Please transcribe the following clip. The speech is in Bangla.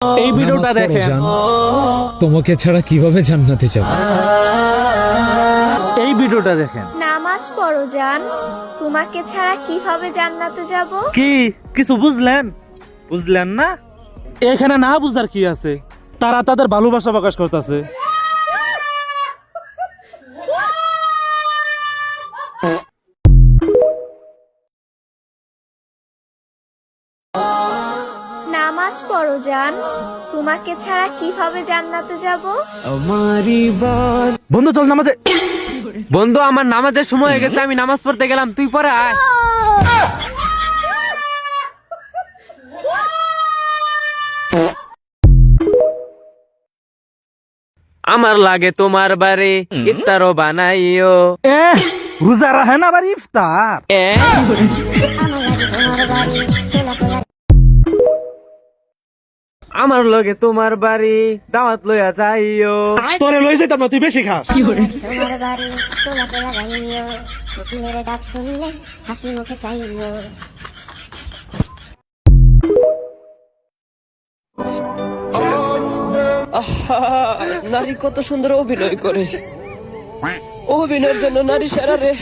এই ভিডিওটা দেখেন। তোমাকে ছাড়া কিভাবে জান্নাতে যাব? এই ভিডিওটা দেখেন। নামাজ পড়ো জান, তোমাকে ছাড়া কিভাবে জান্নাতে যাব? কি কিছু বুঝলেন? বুঝলেন না? এখানে না বুঝার কি আছে? তারা তাদের ভালোবাসা প্রকাশ করতেছে। নামাজ পড়ো জান, তোমাকে ছাড়া কিভাবে জান্নাতে যাব? বন্ধু চল নামাজে। বন্ধু আমার নামাজের সময় হয়ে গেছে, আমি নামাজ পড়তে গেলাম, তুই পরে আয়। আমার লাগে তোমার বাড়ি ইফতারও বানাইও। এ রোজা রাখেন আবার ইফতার। এ আমার লগে তোমার বাড়ি দাওয়াত লইয়া যাইও। তোরে লই যাইতাম না, তুই বেশি খাস। তোমার বাড়ি তোলা তোলা গাইও, কোকিলের ডাক শুনলে হাসি মুখে চাইও। নারী কত সুন্দর অভিনয় করে, অভিনয়ের জন্য নারী সেরা রে।